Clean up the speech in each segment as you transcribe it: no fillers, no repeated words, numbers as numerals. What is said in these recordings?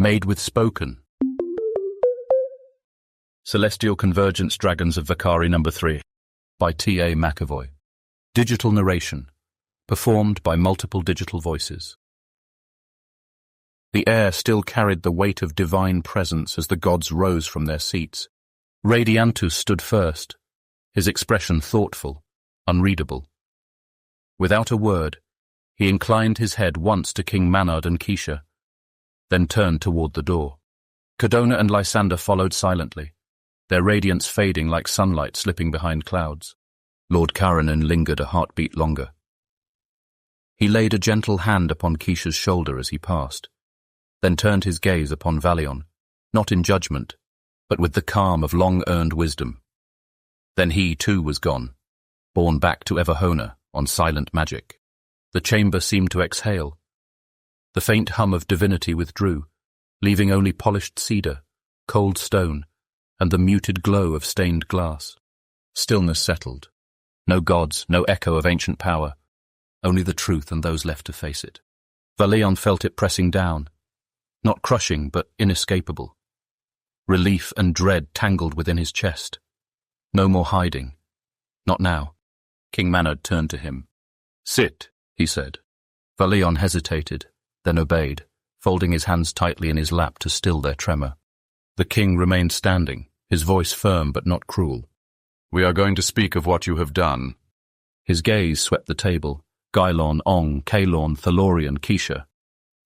Made with Spoken. Celestial Convergence Dragons of Vacari No. 3 by T.A. McEvoy. Digital narration, performed by multiple digital voices. The air still carried the weight of divine presence as the gods rose from their seats. Radiantus stood first, his expression thoughtful, unreadable. Without a word, he inclined his head once to King Maynard and Keisha, then turned toward the door. Cadona and Lysander followed silently, their radiance fading like sunlight slipping behind clouds. Lord Karanin lingered a heartbeat longer. He laid a gentle hand upon Keisha's shoulder as he passed, then turned his gaze upon Valion, not in judgment, but with the calm of long-earned wisdom. Then he, too, was gone, borne back to Everhona on silent magic. The chamber seemed to exhale. The faint hum of divinity withdrew, leaving only polished cedar, cold stone, and the muted glow of stained glass. Stillness settled. No gods, no echo of ancient power, only the truth and those left to face it. Valion felt it pressing down, not crushing but inescapable. Relief and dread tangled within his chest. No more hiding. Not now. King Maynard turned to him. "Sit," he said. Valion hesitated, then obeyed, folding his hands tightly in his lap to still their tremor. The king remained standing, his voice firm but not cruel. "We are going to speak of what you have done." His gaze swept the table, Gylon, Ong, Kalorn, Thalorian, Keisha.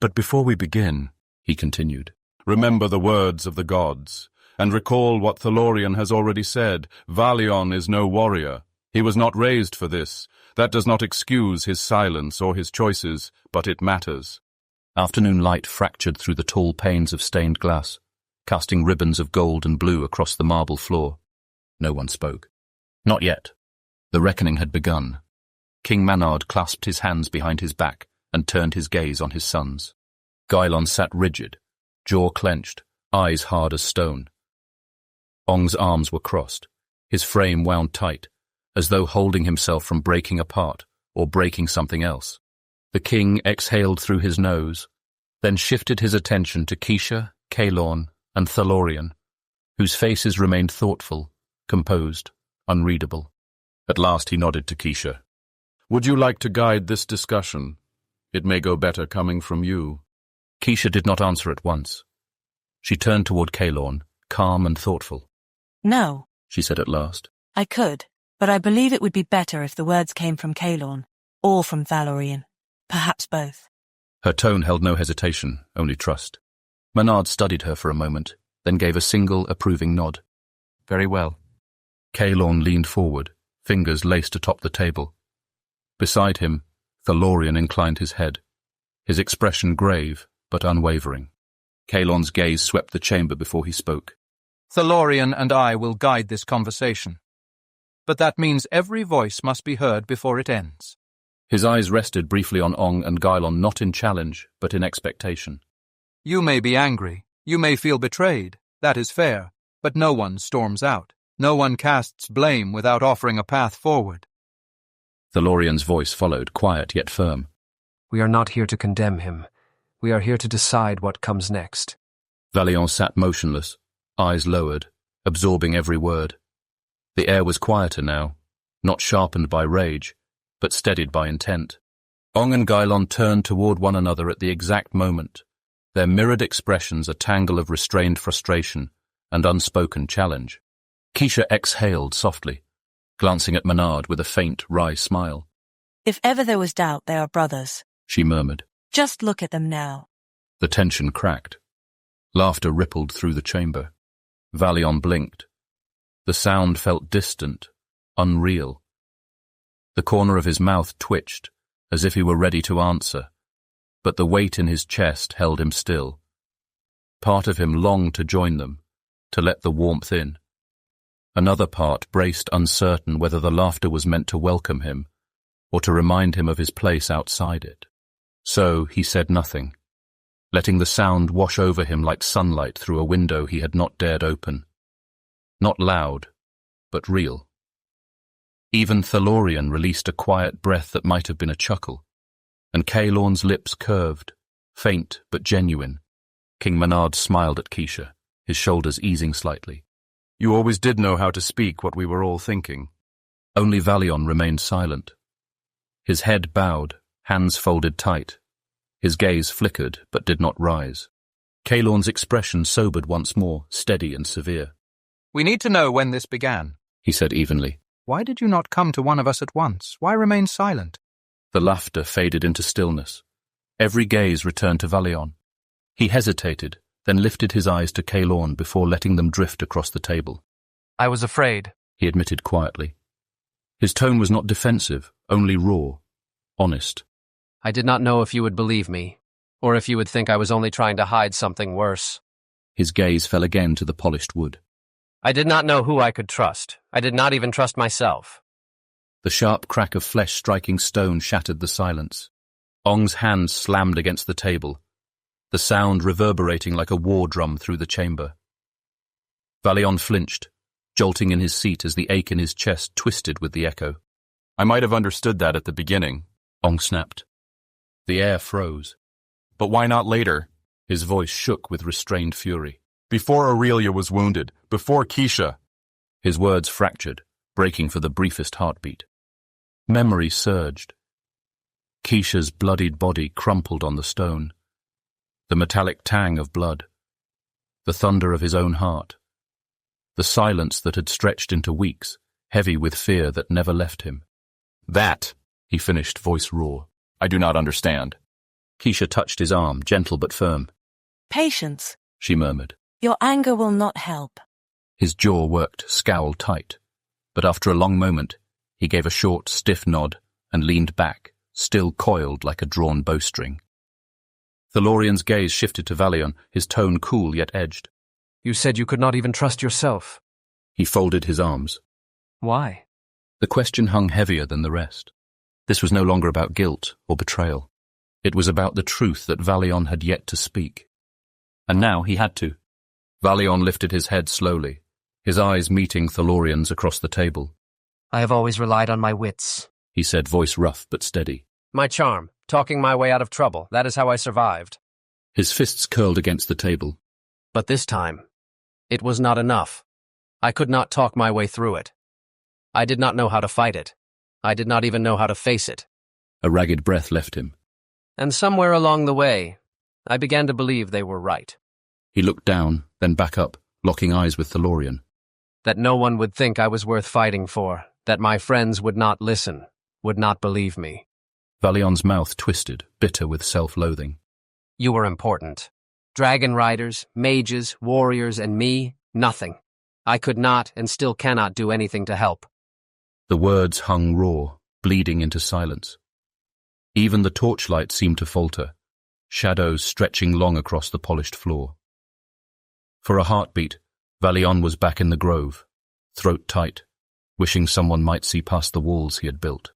"But before we begin," he continued, "remember the words of the gods, and recall what Thalorian has already said. Valion is no warrior. He was not raised for this. That does not excuse his silence or his choices, but it matters." Afternoon light fractured through the tall panes of stained glass, casting ribbons of gold and blue across the marble floor. No one spoke. Not yet. The reckoning had begun. King Maynard clasped his hands behind his back and turned his gaze on his sons. Gylon sat rigid, jaw clenched, eyes hard as stone. Ong's arms were crossed, his frame wound tight, as though holding himself from breaking apart or breaking something else. The king exhaled through his nose, then shifted his attention to Keisha, Kalorn, and Thalorian, whose faces remained thoughtful, composed, unreadable. At last he nodded to Keisha. "Would you like to guide this discussion? It may go better coming from you." Keisha did not answer at once. She turned toward Kalorn, calm and thoughtful. "No," she said at last. "I could, but I believe it would be better if the words came from Kalorn, or from Thalorian. Perhaps both." Her tone held no hesitation, only trust. Maynard studied her for a moment, then gave a single, approving nod. "Very well." Kalorn leaned forward, fingers laced atop the table. Beside him, Thalorian inclined his head, his expression grave but unwavering. Kalorn's gaze swept the chamber before he spoke. "Thalorian and I will guide this conversation. But that means every voice must be heard before it ends." His eyes rested briefly on Ong and Gylon, not in challenge, but in expectation. "You may be angry, you may feel betrayed, that is fair, but no one storms out. No one casts blame without offering a path forward." Thalorian's voice followed, quiet yet firm. "We are not here to condemn him. We are here to decide what comes next." Valion sat motionless, eyes lowered, absorbing every word. The air was quieter now, not sharpened by rage, but steadied by intent. Ong and Gylon turned toward one another at the exact moment, their mirrored expressions a tangle of restrained frustration and unspoken challenge. Keisha exhaled softly, glancing at Maynard with a faint, wry smile. "If ever there was doubt, they are brothers," she murmured. "Just look at them now." The tension cracked. Laughter rippled through the chamber. Valion blinked. The sound felt distant, unreal. The corner of his mouth twitched, as if he were ready to answer, but the weight in his chest held him still. Part of him longed to join them, to let the warmth in. Another part braced uncertain whether the laughter was meant to welcome him, or to remind him of his place outside it. So he said nothing, letting the sound wash over him like sunlight through a window he had not dared open. Not loud, but real. Even Thalorian released a quiet breath that might have been a chuckle, and Kalorn's lips curved, faint but genuine. King Menard smiled at Keisha, his shoulders easing slightly. You always did know how to speak what we were all thinking. Only Valion remained silent. His head bowed, hands folded tight. His gaze flickered, but did not rise. Kalorn's expression sobered once more, steady and severe. We need to know when this began, he said evenly. Why did you not come to one of us at once? Why remain silent? The laughter faded into stillness. Every gaze returned to Valion. He hesitated, then lifted his eyes to Kalorn before letting them drift across the table. I was afraid, he admitted quietly. His tone was not defensive, only raw, honest. I did not know if you would believe me, or if you would think I was only trying to hide something worse. His gaze fell again to the polished wood. I did not know who I could trust. I did not even trust myself. The sharp crack of flesh striking stone shattered the silence. Ong's hands slammed against the table, the sound reverberating like a war drum through the chamber. Valion flinched, jolting in his seat as the ache in his chest twisted with the echo. I might have understood that at the beginning, Ong snapped. The air froze. But why not later? His voice shook with restrained fury. Before Aurelia was wounded, before Keisha. His words fractured, breaking for the briefest heartbeat. Memory surged. Keisha's bloodied body crumpled on the stone. The metallic tang of blood. The thunder of his own heart. The silence that had stretched into weeks, heavy with fear that never left him. That, he finished, voice raw. I do not understand. Keisha touched his arm, gentle but firm. Patience, she murmured. Your anger will not help. His jaw worked, scowl tight. But after a long moment, he gave a short, stiff nod and leaned back, still coiled like a drawn bowstring. Thalorian's gaze shifted to Valion, his tone cool yet edged. You said you could not even trust yourself. He folded his arms. Why? The question hung heavier than the rest. This was no longer about guilt or betrayal. It was about the truth that Valion had yet to speak. And now he had to. Valion lifted his head slowly, his eyes meeting Thalorian's across the table. I have always relied on my wits, he said, voice rough but steady. My charm, talking my way out of trouble, that is how I survived. His fists curled against the table. But this time, it was not enough. I could not talk my way through it. I did not know how to fight it. I did not even know how to face it. A ragged breath left him. And somewhere along the way, I began to believe they were right. He looked down, then back up, locking eyes with Thalorian. That no one would think I was worth fighting for, that my friends would not listen, would not believe me. Valion's mouth twisted, bitter with self-loathing. You were important. Dragonriders, mages, warriors, and me, nothing. I could not and still cannot do anything to help. The words hung raw, bleeding into silence. Even the torchlight seemed to falter, shadows stretching long across the polished floor. For a heartbeat, Valion was back in the grove, throat tight, wishing someone might see past the walls he had built.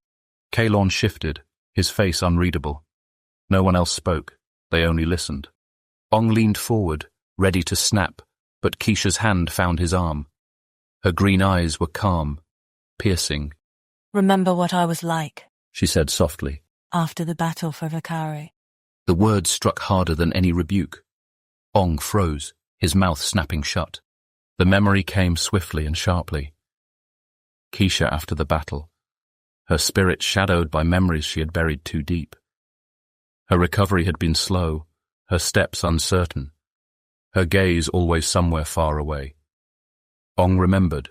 Kalorn shifted, his face unreadable. No one else spoke, they only listened. Ong leaned forward, ready to snap, but Keisha's hand found his arm. Her green eyes were calm, piercing. Remember what I was like, she said softly. After the battle for Vacari. The words struck harder than any rebuke. Ong froze, his mouth snapping shut. The memory came swiftly and sharply. Keisha after the battle, her spirit shadowed by memories she had buried too deep. Her recovery had been slow, her steps uncertain, her gaze always somewhere far away. Ong remembered,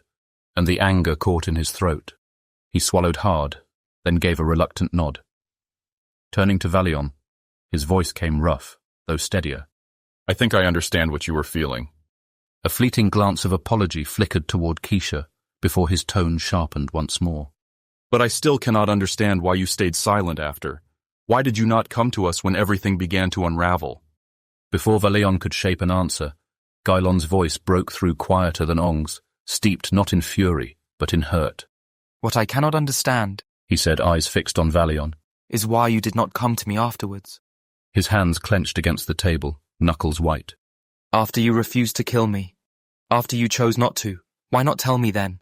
and the anger caught in his throat. He swallowed hard, then gave a reluctant nod. Turning to Valion, his voice came rough, though steadier. I think I understand what you were feeling. A fleeting glance of apology flickered toward Keisha before his tone sharpened once more. But I still cannot understand why you stayed silent after. Why did you not come to us when everything began to unravel? Before Valion could shape an answer, Gailon's voice broke through quieter than Ong's, steeped not in fury, but in hurt. What I cannot understand, he said, eyes fixed on Valion, is why you did not come to me afterwards. His hands clenched against the table, knuckles white. After you refused to kill me, after you chose not to, why not tell me then?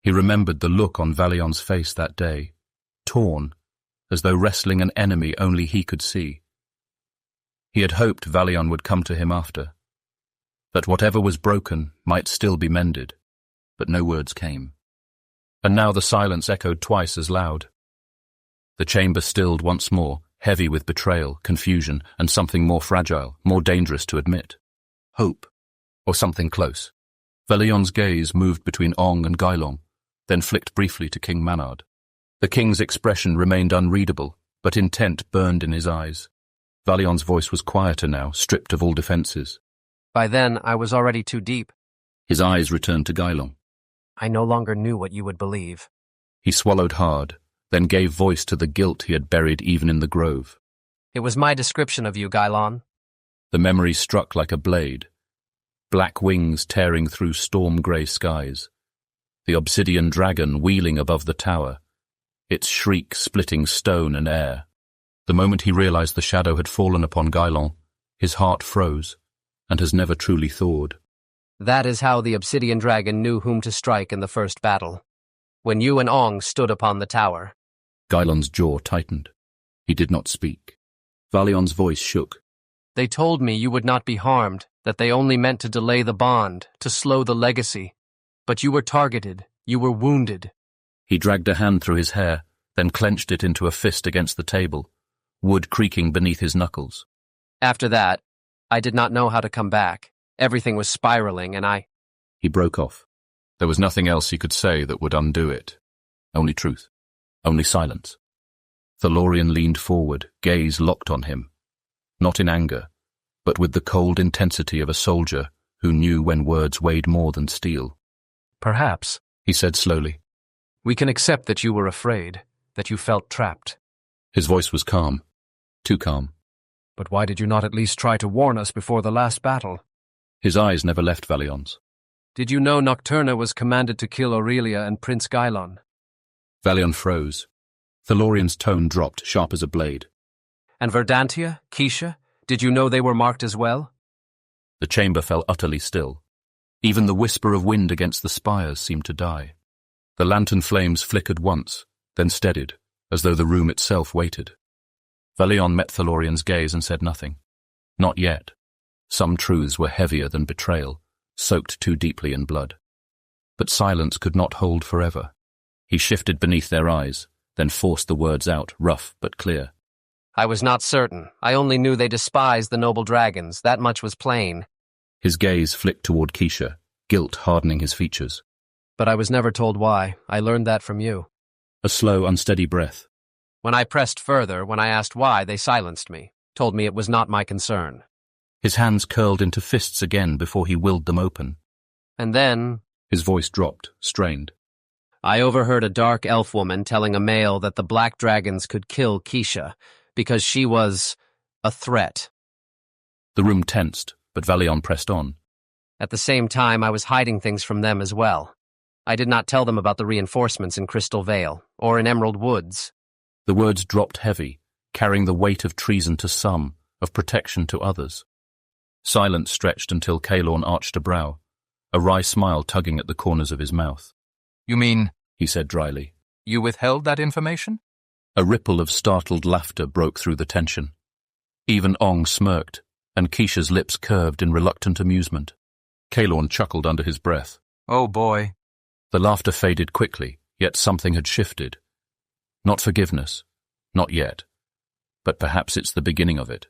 He remembered the look on Valion's face that day, torn, as though wrestling an enemy only he could see. He had hoped Valion would come to him after, that whatever was broken might still be mended, but no words came. And now the silence echoed twice as loud. The chamber stilled once more, heavy with betrayal, confusion, and something more fragile, more dangerous to admit. Hope, or something close. Valion's gaze moved between Ong and Gailon, then flicked briefly to King Manard. The king's expression remained unreadable, but intent burned in his eyes. Valion's voice was quieter now, stripped of all defenses. By then, I was already too deep. His eyes returned to Gailon. I no longer knew what you would believe. He swallowed hard, then gave voice to the guilt he had buried even in the grove. It was my description of you, Gailon. The memory struck like a blade, black wings tearing through storm-grey skies, the obsidian dragon wheeling above the tower, its shriek splitting stone and air. The moment he realized the shadow had fallen upon Gailon, his heart froze, and has never truly thawed. That is how the obsidian dragon knew whom to strike in the first battle, when you and Ong stood upon the tower. Gailon's jaw tightened. He did not speak. Valion's voice shook. They told me you would not be harmed, that they only meant to delay the bond, to slow the legacy. But you were targeted, you were wounded. He dragged a hand through his hair, then clenched it into a fist against the table, wood creaking beneath his knuckles. After that, I did not know how to come back. Everything was spiraling, and I... He broke off. There was nothing else he could say that would undo it. Only truth. Only silence. Thalorian leaned forward, gaze locked on him. Not in anger, but with the cold intensity of a soldier who knew when words weighed more than steel. Perhaps, he said slowly, we can accept that you were afraid, that you felt trapped. His voice was calm. Too calm. But why did you not at least try to warn us before the last battle? His eyes never left Valion's. Did you know Nocturna was commanded to kill Aurelia and Prince Gailon? Valion froze. Thalorian's tone dropped, sharp as a blade. And Verdantia, Keisha, did you know they were marked as well? The chamber fell utterly still. Even the whisper of wind against the spires seemed to die. The lantern flames flickered once, then steadied, as though the room itself waited. Valion met Thalorian's gaze and said nothing. Not yet. Some truths were heavier than betrayal, soaked too deeply in blood. But silence could not hold forever. He shifted beneath their eyes, then forced the words out, rough but clear. I was not certain. I only knew they despised the noble dragons. That much was plain. His gaze flicked toward Keisha, guilt hardening his features. But I was never told why. I learned that from you. A slow, unsteady breath. When I pressed further, when I asked why, they silenced me, told me it was not my concern. His hands curled into fists again before he willed them open. And then... His voice dropped, strained. I overheard a dark elf woman telling a male that the black dragons could kill Keisha, because she was a threat. The room tensed, but Valion pressed on. At the same time, I was hiding things from them as well. I did not tell them about the reinforcements in Crystal Vale, or in Emerald Woods. The words dropped heavy, carrying the weight of treason to some, of protection to others. Silence stretched until Caelorn arched a brow, a wry smile tugging at the corners of his mouth. You mean, he said dryly, you withheld that information? A ripple of startled laughter broke through the tension. Even Ong smirked, and Keisha's lips curved in reluctant amusement. Caelorn chuckled under his breath. Oh boy. The laughter faded quickly, yet something had shifted. Not forgiveness, not yet. But perhaps it's the beginning of it.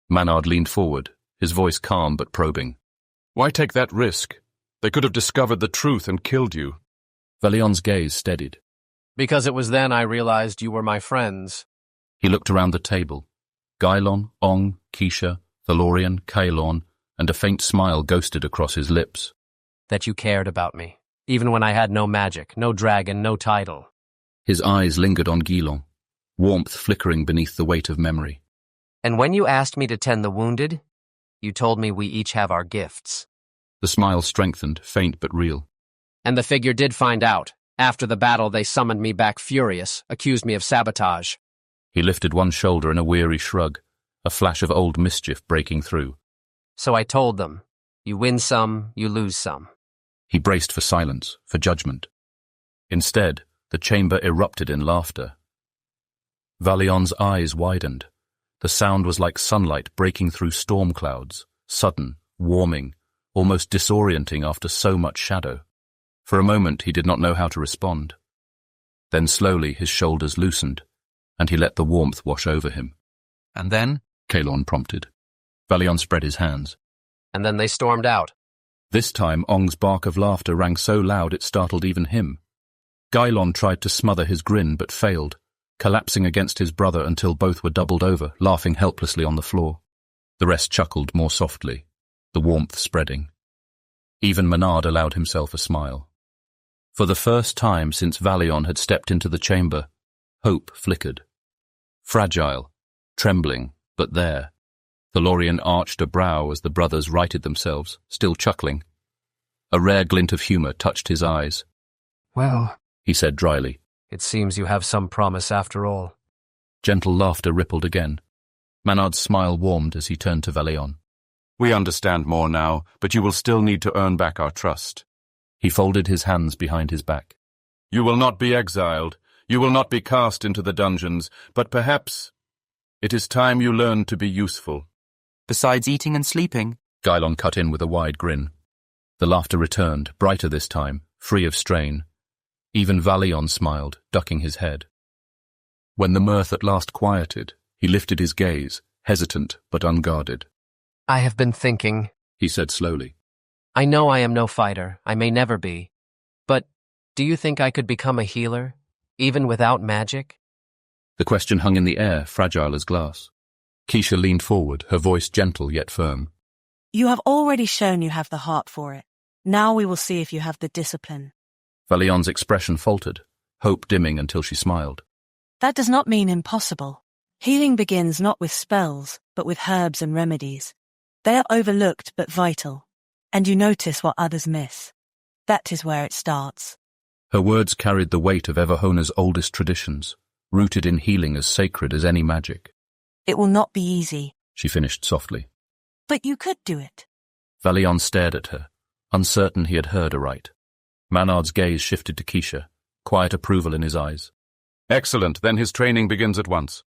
Manard leaned forward, his voice calm but probing. Why take that risk? They could have discovered the truth and killed you. Valion's gaze steadied. Because it was then I realized you were my friends. He looked around the table. Gailon, Ong, Keisha, Thalorian, Caelorn, and a faint smile ghosted across his lips. That you cared about me, even when I had no magic, no dragon, no title. His eyes lingered on Gailon, warmth flickering beneath the weight of memory. And when you asked me to tend the wounded, you told me we each have our gifts. The smile strengthened, faint but real. And the figure did find out. After the battle, they summoned me back furious, accused me of sabotage. He lifted one shoulder in a weary shrug, a flash of old mischief breaking through. So I told them, you win some, you lose some. He braced for silence, for judgment. Instead, the chamber erupted in laughter. Valion's eyes widened. The sound was like sunlight breaking through storm clouds, sudden, warming, almost disorienting after so much shadow. For a moment he did not know how to respond. Then slowly his shoulders loosened, and he let the warmth wash over him. And then? Kalon prompted. Valion spread his hands. And then they stormed out. This time Ong's bark of laughter rang so loud it startled even him. Gylon tried to smother his grin but failed, collapsing against his brother until both were doubled over, laughing helplessly on the floor. The rest chuckled more softly, the warmth spreading. Even Menard allowed himself a smile. For the first time since Valion had stepped into the chamber, hope flickered. Fragile, trembling, but there. The Lorien arched a brow as the brothers righted themselves, still chuckling. A rare glint of humour touched his eyes. Well, he said dryly. It seems you have some promise after all. Gentle laughter rippled again. Manard's smile warmed as he turned to Valion. We understand more now, but you will still need to earn back our trust. He folded his hands behind his back. You will not be exiled. You will not be cast into the dungeons, but perhaps it is time you learned to be useful. Besides eating and sleeping, Gylon cut in with a wide grin. The laughter returned, brighter this time, free of strain. Even Valion smiled, ducking his head. When the mirth at last quieted, he lifted his gaze, hesitant but unguarded. I have been thinking, he said slowly. I know I am no fighter, I may never be. But do you think I could become a healer, even without magic? The question hung in the air, fragile as glass. Keisha leaned forward, her voice gentle yet firm. You have already shown you have the heart for it. Now we will see if you have the discipline. Valion's expression faltered, hope dimming until she smiled. That does not mean impossible. Healing begins not with spells, but with herbs and remedies. They are overlooked but vital, and you notice what others miss. That is where it starts. Her words carried the weight of Everhona's oldest traditions, rooted in healing as sacred as any magic. It will not be easy, she finished softly. But you could do it. Valion stared at her, uncertain he had heard aright. Manard's gaze shifted to Keisha, quiet approval in his eyes. Excellent, then his training begins at once.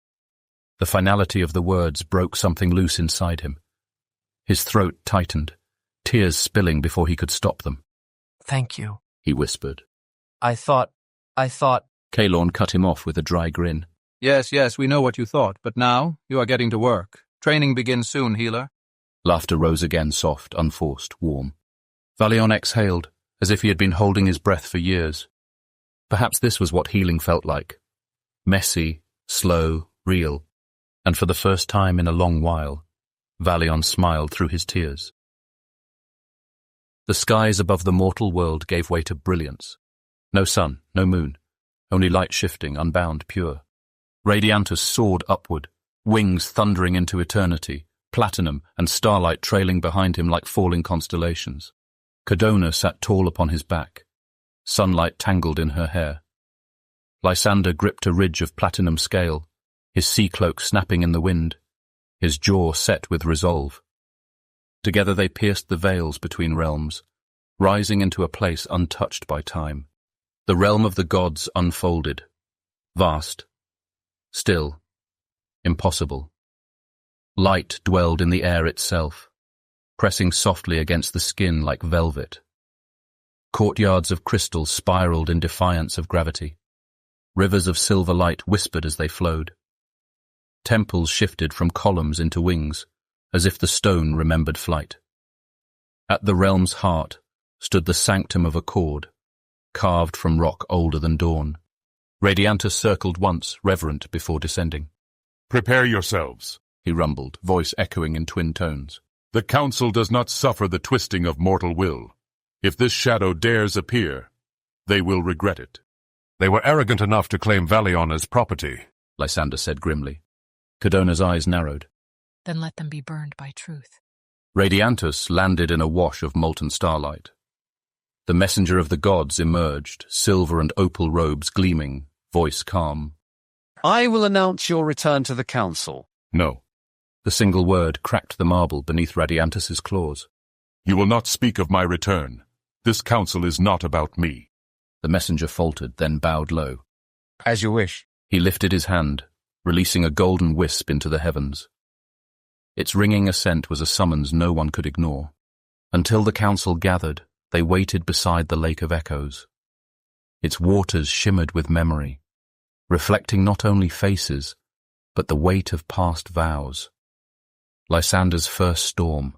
The finality of the words broke something loose inside him. His throat tightened, tears spilling before he could stop them. Thank you, he whispered. I thought... Kalon cut him off with a dry grin. Yes, we know what you thought, but now you are getting to work. Training begins soon, healer. Laughter rose again, soft, unforced, warm. Valion exhaled, as if he had been holding his breath for years. Perhaps this was what healing felt like. Messy, slow, real. And for the first time in a long while, Valion smiled through his tears. The skies above the mortal world gave way to brilliance. No sun, no moon, only light shifting, unbound, pure. Radiantus soared upward, wings thundering into eternity, platinum and starlight trailing behind him like falling constellations. Codona sat tall upon his back, sunlight tangled in her hair. Lysander gripped a ridge of platinum scale, his sea cloak snapping in the wind, his jaw set with resolve. Together they pierced the veils between realms, rising into a place untouched by time. The realm of the gods unfolded, vast, still, impossible. Light dwelled in the air itself, pressing softly against the skin like velvet. Courtyards of crystal spiraled in defiance of gravity. Rivers of silver light whispered as they flowed. Temples shifted from columns into wings, as if the stone remembered flight. At the realm's heart stood the sanctum of Accord, carved from rock older than dawn. Radiantus circled once, reverent, before descending. Prepare yourselves, he rumbled, voice echoing in twin tones. The council does not suffer the twisting of mortal will. If this shadow dares appear, they will regret it. They were arrogant enough to claim Valion as property, Lysander said grimly. Codona's eyes narrowed. Then let them be burned by truth. Radiantus landed in a wash of molten starlight. The messenger of the gods emerged, silver and opal robes gleaming, voice calm. I will announce your return to the council. No. The single word cracked the marble beneath Radiantus's claws. You will not speak of my return. This council is not about me. The messenger faltered, then bowed low. As you wish. He lifted his hand, releasing a golden wisp into the heavens. Its ringing ascent was a summons no one could ignore. Until the council gathered, they waited beside the Lake of Echoes. Its waters shimmered with memory, reflecting not only faces, but the weight of past vows. Lysander's first storm,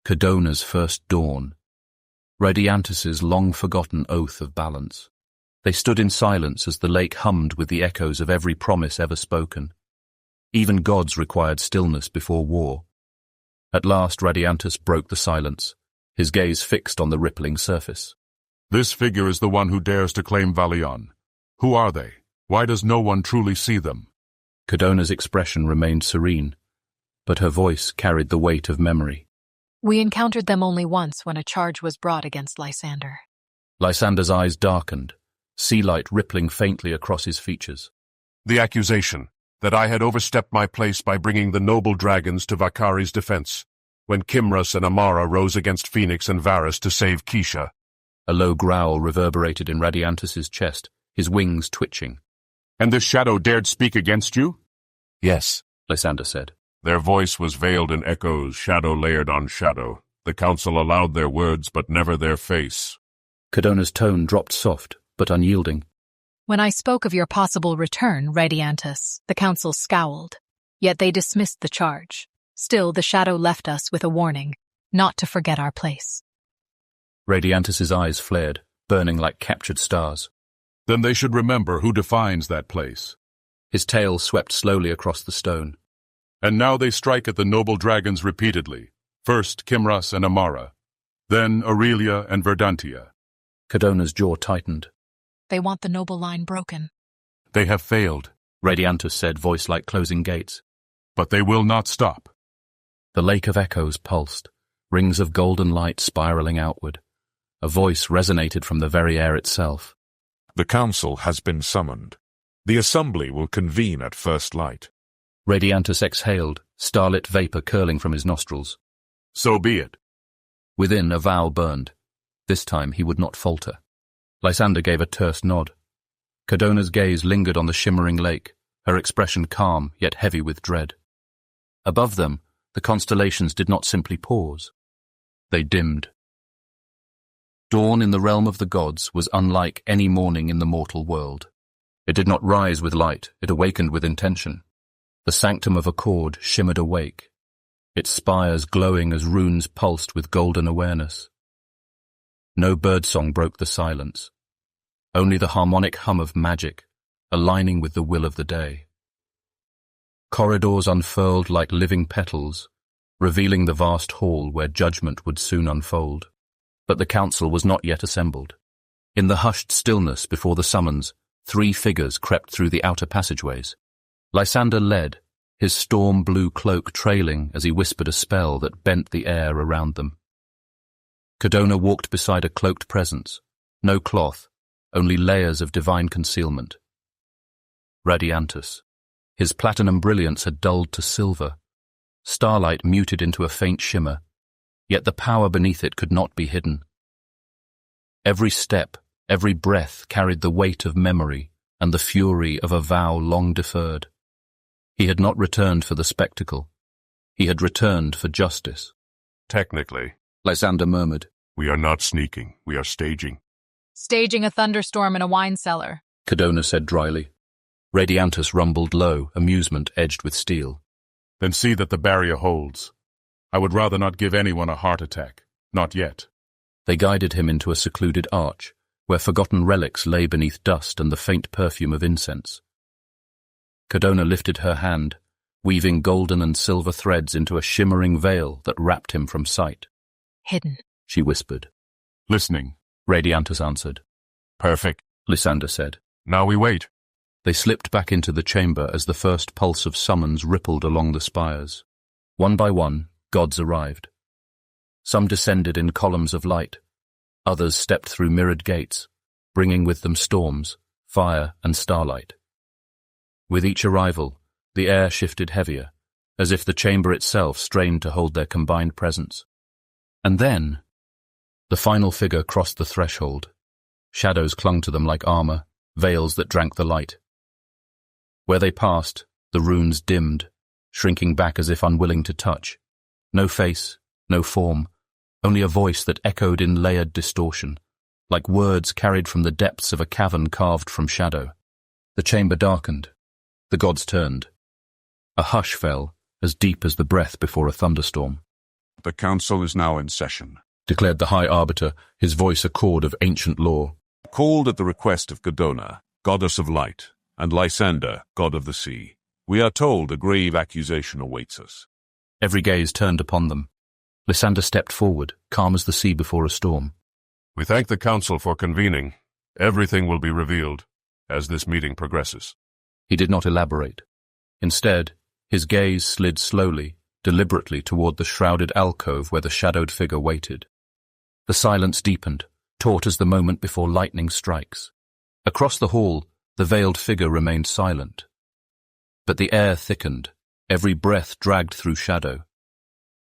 Codona's first dawn, Radiantus's long-forgotten oath of balance. They stood in silence as the lake hummed with the echoes of every promise ever spoken. Even gods required stillness before war. At last Radiantus broke the silence, his gaze fixed on the rippling surface. This figure is the one who dares to claim Valion. Who are they? Why does no one truly see them? Codona's expression remained serene, but her voice carried the weight of memory. We encountered them only once when a charge was brought against Lysander. Lysander's eyes darkened, sea light rippling faintly across his features. The accusation that I had overstepped my place by bringing the noble dragons to Vacari's defense, when Kimras and Amara rose against Phoenix and Vuarus to save Keisha. A low growl reverberated in Radiantus's chest, his wings twitching. And this shadow dared speak against you? Yes, Lysander said. Their voice was veiled in echoes, shadow layered on shadow. The council allowed their words, but never their face. Codona's tone dropped soft, but unyielding. When I spoke of your possible return, Radiantus, the council scowled. Yet they dismissed the charge. Still, the shadow left us with a warning, not to forget our place. Radiantus's eyes flared, burning like captured stars. Then they should remember who defines that place. His tail swept slowly across the stone. And now they strike at the noble dragons repeatedly. First Kimras and Amara, then Aurelia and Verdantia. Codona's jaw tightened. They want the noble line broken. They have failed, Radiantus said, voice like closing gates. But they will not stop. The Lake of Echoes pulsed, rings of golden light spiraling outward. A voice resonated from the very air itself. The council has been summoned. The assembly will convene at first light. Radiantus exhaled, starlit vapor curling from his nostrils. So be it. Within, a vow burned. This time he would not falter. Lysander gave a terse nod. Codona's gaze lingered on the shimmering lake, her expression calm yet heavy with dread. Above them, the constellations did not simply pause. They dimmed. Dawn in the realm of the gods was unlike any morning in the mortal world. It did not rise with light, it awakened with intention. The sanctum of accord shimmered awake, its spires glowing as runes pulsed with golden awareness. No birdsong broke the silence, only the harmonic hum of magic, aligning with the will of the day. Corridors unfurled like living petals, revealing the vast hall where judgment would soon unfold. But the council was not yet assembled. In the hushed stillness before the summons, 3 figures crept through the outer passageways. Lysander led, his storm-blue cloak trailing as he whispered a spell that bent the air around them. Codona walked beside a cloaked presence, no cloth, only layers of divine concealment. Radiantus. His platinum brilliance had dulled to silver. Starlight muted into a faint shimmer, yet the power beneath it could not be hidden. Every step, every breath carried the weight of memory and the fury of a vow long deferred. He had not returned for the spectacle. He had returned for justice. Technically, Lysander murmured, we are not sneaking, we are staging. Staging a thunderstorm in a wine cellar, Codona said dryly. Radiantus rumbled low, amusement edged with steel. Then see that the barrier holds. I would rather not give anyone a heart attack. Not yet. They guided him into a secluded arch, where forgotten relics lay beneath dust and the faint perfume of incense. Codona lifted her hand, weaving golden and silver threads into a shimmering veil that wrapped him from sight. hidden, She whispered. Listening, Radiantus answered. Perfect, Lysander said. Now we wait. They slipped back into the chamber as the first pulse of summons rippled along the spires. One by one, gods arrived. Some descended in columns of light. Others stepped through mirrored gates, bringing with them storms, fire, and starlight. With each arrival, the air shifted heavier, as if the chamber itself strained to hold their combined presence. And then, the final figure crossed the threshold. Shadows clung to them like armor, veils that drank the light. Where they passed, The runes dimmed, shrinking back as if unwilling to touch. No face, no form, only a voice that echoed in layered distortion, like words carried from the depths of a cavern carved from shadow. The chamber darkened. The gods turned. A hush fell, as deep as the breath before a thunderstorm. The council is now in session, Declared the High Arbiter, his voice a chord of ancient law. Called at the request of Cadona, goddess of light, and Lysander, god of the sea. We are told a grave accusation awaits us. Every gaze turned upon them. Lysander stepped forward, calm as the sea before a storm. We thank the council for convening. Everything will be revealed as this meeting progresses. He did not elaborate. Instead, his gaze slid slowly, deliberately toward the shrouded alcove where the shadowed figure waited. The silence deepened, taut as the moment before lightning strikes. Across the hall, the veiled figure remained silent. But the air thickened, every breath dragged through shadow.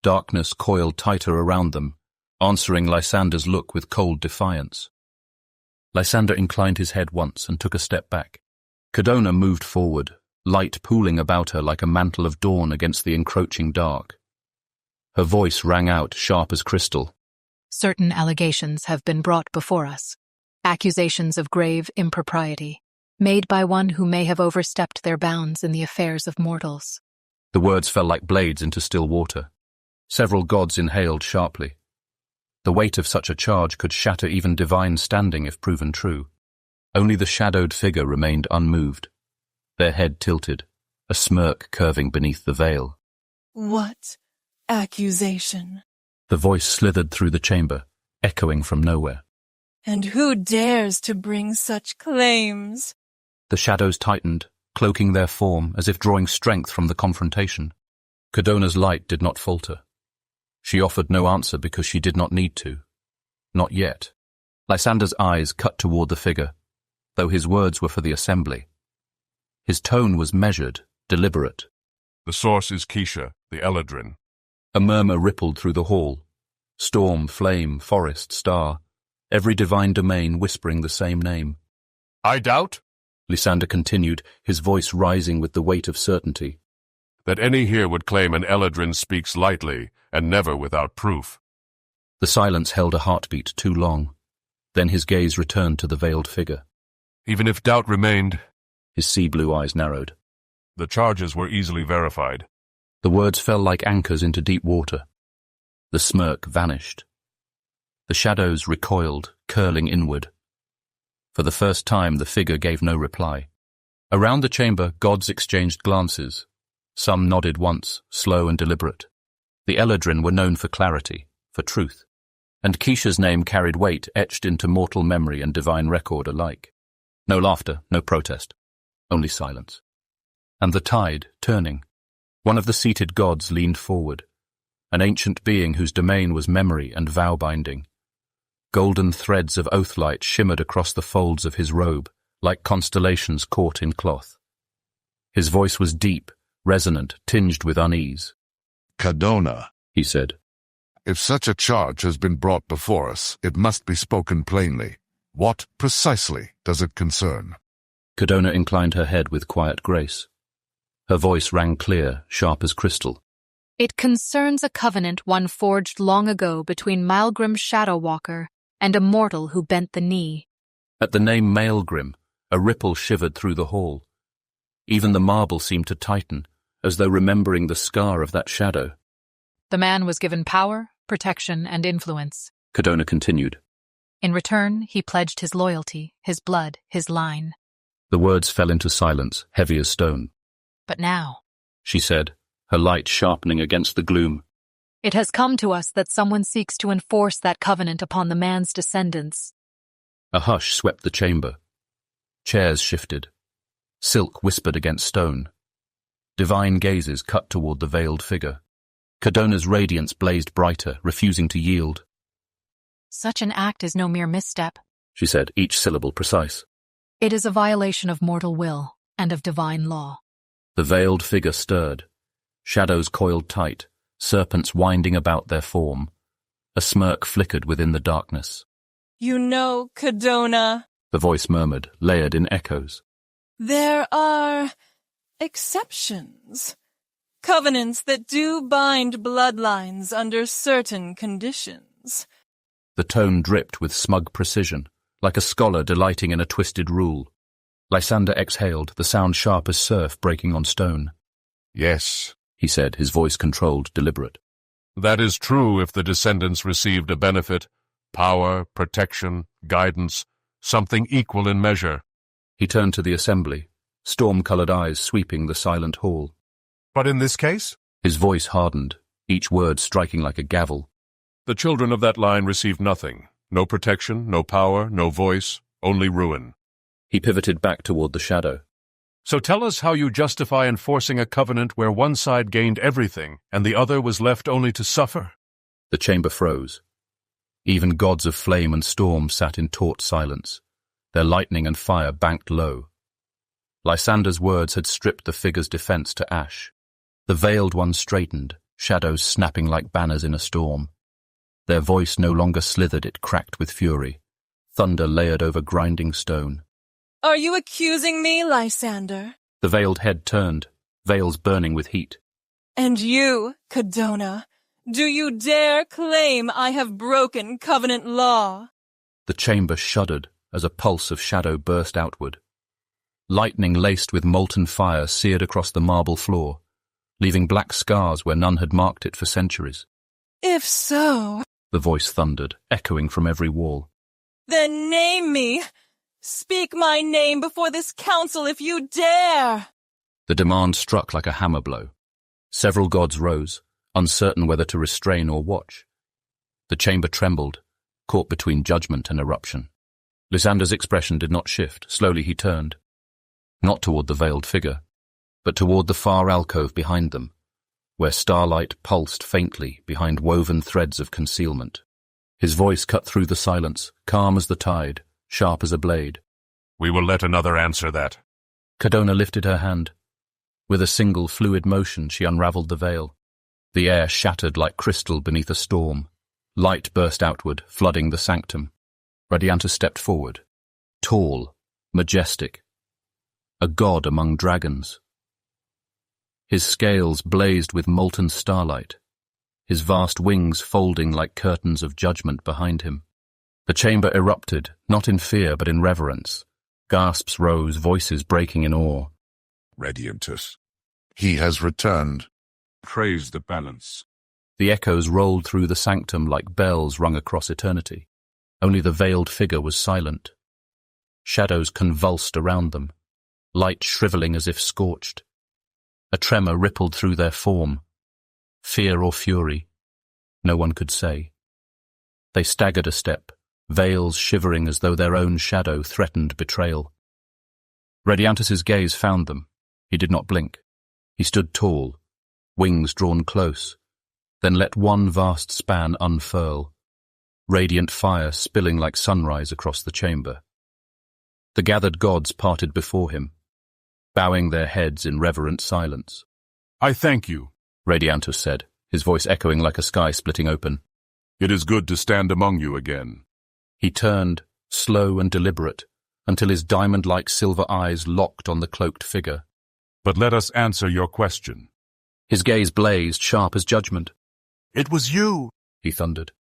Darkness coiled tighter around them, answering Lysander's look with cold defiance. Lysander inclined his head once and took a step back. Cadona moved forward, light pooling about her like a mantle of dawn against the encroaching dark. Her voice rang out, sharp as crystal. Certain allegations have been brought before us. Accusations of grave impropriety, made by one who may have overstepped their bounds in the affairs of mortals. The words fell like blades into still water. Several gods inhaled sharply. The weight of such a charge could shatter even divine standing if proven true. Only the shadowed figure remained unmoved, their head tilted, a smirk curving beneath the veil. What accusation? The voice slithered through the chamber, echoing from nowhere. And who dares to bring such claims? The shadows tightened, cloaking their form as if drawing strength from the confrontation. Cadona's light did not falter. She offered no answer because she did not need to. Not yet. Lysander's eyes cut toward the figure, though his words were for the assembly. His tone was measured, deliberate. The source is Keisha, the Eladrin. A murmur rippled through the hall. Storm, flame, forest, star, every divine domain whispering the same name. I doubt, Lysander continued, his voice rising with the weight of certainty, that any here would claim an Eladrin speaks lightly and never without proof. The silence held a heartbeat too long. Then his gaze returned to the veiled figure. Even if doubt remained, his sea-blue eyes narrowed. The charges were easily verified. The words fell like anchors into deep water. The smirk vanished. The shadows recoiled, curling inward. For the first time, the figure gave no reply. Around the chamber, gods exchanged glances. Some nodded once, slow and deliberate. The Eladrin were known for clarity, for truth, and Keisha's name carried weight etched into mortal memory and divine record alike. No laughter, no protest, only silence. And the tide, turning. One of the seated gods leaned forward, an ancient being whose domain was memory and vow-binding. Golden threads of oath light shimmered across the folds of his robe, like constellations caught in cloth. His voice was deep, resonant, tinged with unease. Cadona, he said. If such a charge has been brought before us, it must be spoken plainly. What, precisely, does it concern? Cadona inclined her head with quiet grace. Her voice rang clear, sharp as crystal. It concerns a covenant one forged long ago between Maelgrim's Shadow Walker and a mortal who bent the knee. At the name Maelgrim, a ripple shivered through the hall. Even the marble seemed to tighten, as though remembering the scar of that shadow. The man was given power, protection, and influence, Cadona continued. In return, he pledged his loyalty, his blood, his line. The words fell into silence, heavy as stone. But now, she said, her light sharpening against the gloom, it has come to us that someone seeks to enforce that covenant upon the man's descendants. A hush swept the chamber. Chairs shifted. Silk whispered against stone. Divine gazes cut toward the veiled figure. Cadona's radiance blazed brighter, refusing to yield. Such an act is no mere misstep, she said, each syllable precise. It is a violation of mortal will and of divine law. The veiled figure stirred. Shadows coiled tight, serpents winding about their form. A smirk flickered within the darkness. You know, Cadona, the voice murmured, layered in echoes. There are exceptions. Covenants that do bind bloodlines under certain conditions. The tone dripped with smug precision, like a scholar delighting in a twisted rule. Lysander exhaled, the sound sharp as surf breaking on stone. Yes, he said, his voice controlled, deliberate. That is true if the descendants received a benefit, power, protection, guidance, something equal in measure. He turned to the assembly, storm-colored eyes sweeping the silent hall. But in this case? His voice hardened, each word striking like a gavel. The children of that line received nothing. No protection, no power, no voice, only ruin. He pivoted back toward the shadow. So tell us how you justify enforcing a covenant where one side gained everything and the other was left only to suffer. The chamber froze. Even gods of flame and storm sat in taut silence, their lightning and fire banked low. Lysander's words had stripped the figure's defense to ash. The veiled one straightened, shadows snapping like banners in a storm. Their voice no longer slithered, it cracked with fury. Thunder layered over grinding stone. Are you accusing me, Lysander? The veiled head turned, veils burning with heat. And you, Cadona, do you dare claim I have broken covenant law? The chamber shuddered as a pulse of shadow burst outward. Lightning laced with molten fire seared across the marble floor, leaving black scars where none had marked it for centuries. If so, the voice thundered, echoing from every wall. Then name me! Speak my name before this council if you dare! The demand struck like a hammer blow. Several gods rose, uncertain whether to restrain or watch. The chamber trembled, caught between judgment and eruption. Lysander's expression did not shift. Slowly he turned. Not toward the veiled figure, but toward the far alcove behind them, where starlight pulsed faintly behind woven threads of concealment. His voice cut through the silence, calm as the tide, sharp as a blade. We will let another answer that. Cadona lifted her hand. With a single fluid motion she unraveled the veil. The air shattered like crystal beneath a storm. Light burst outward, flooding the sanctum. Radiantus stepped forward. Tall, majestic. A god among dragons. His scales blazed with molten starlight, his vast wings folding like curtains of judgment behind him. The chamber erupted, not in fear but in reverence. Gasps rose, voices breaking in awe. Radiantus. He has returned. Praise the balance. The echoes rolled through the sanctum like bells rung across eternity. Only the veiled figure was silent. Shadows convulsed around them, light shriveling as if scorched. A tremor rippled through their form. Fear or fury, no one could say. They staggered a step, veils shivering as though their own shadow threatened betrayal. Radiantus's gaze found them. He did not blink. He stood tall, wings drawn close, then let one vast span unfurl, radiant fire spilling like sunrise across the chamber. The gathered gods parted before him, bowing their heads in reverent silence. I thank you, Radiantus said, his voice echoing like a sky splitting open. It is good to stand among you again. He turned, slow and deliberate, until his diamond-like silver eyes locked on the cloaked figure. But let us answer your question. His gaze blazed, sharp as judgment. It was you, he thundered.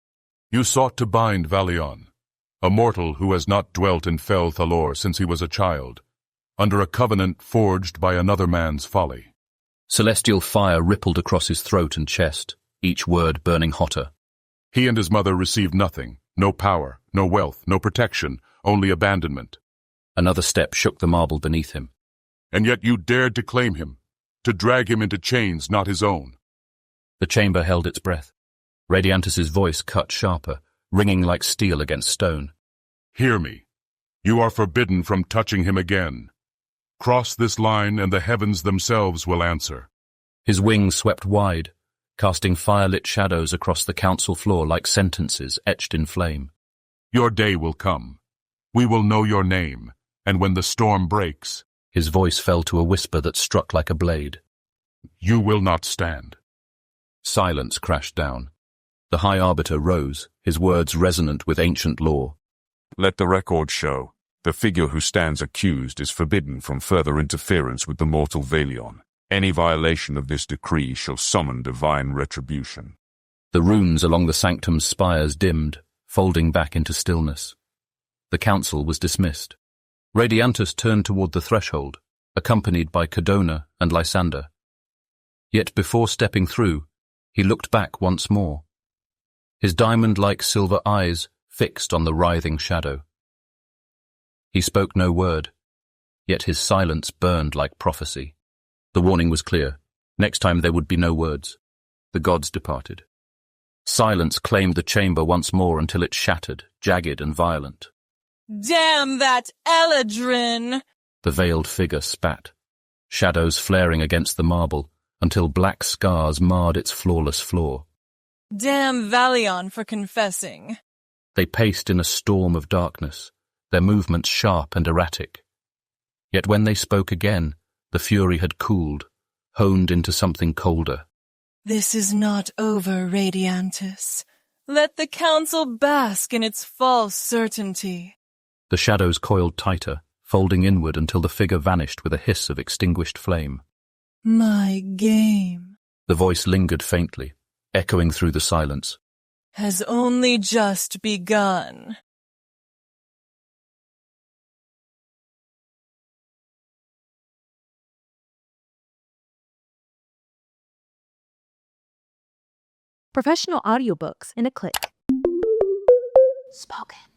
You sought to bind Valion, a mortal who has not dwelt in fell Thalor since he was a child, under a covenant forged by another man's folly. Celestial fire rippled across his throat and chest, each word burning hotter. He and his mother received nothing, no power, no wealth, no protection, only abandonment. Another step shook the marble beneath him. And yet you dared to claim him, to drag him into chains not his own. The chamber held its breath. Radiantus's voice cut sharper, ringing like steel against stone. Hear me. You are forbidden from touching him again. Cross this line and the heavens themselves will answer. His wings swept wide, casting fire-lit shadows across the council floor like sentences etched in flame. Your day will come. We will know your name, and when the storm breaks... His voice fell to a whisper that struck like a blade. You will not stand. Silence crashed down. The High Arbiter rose, his words resonant with ancient law. Let the record show. The figure who stands accused is forbidden from further interference with the mortal Valion. Any violation of this decree shall summon divine retribution. The runes along the sanctum's spires dimmed, folding back into stillness. The council was dismissed. Radiantus turned toward the threshold, accompanied by Cadona and Lysander. Yet before stepping through, he looked back once more, his diamond-like silver eyes fixed on the writhing shadow. He spoke no word, yet his silence burned like prophecy. The warning was clear. Next time there would be no words. The gods departed. Silence claimed the chamber once more until it shattered, jagged and violent. Damn that Eladrin! The veiled figure spat, shadows flaring against the marble until black scars marred its flawless floor. Damn Valion for confessing. They paced in a storm of darkness, their movements sharp and erratic. Yet when they spoke again, the fury had cooled, honed into something colder. This is not over, Radiantus. Let the council bask in its false certainty. The shadows coiled tighter, folding inward until the figure vanished with a hiss of extinguished flame. My game, the voice lingered faintly, echoing through the silence, has only just begun. Professional audiobooks in a click. Spoken.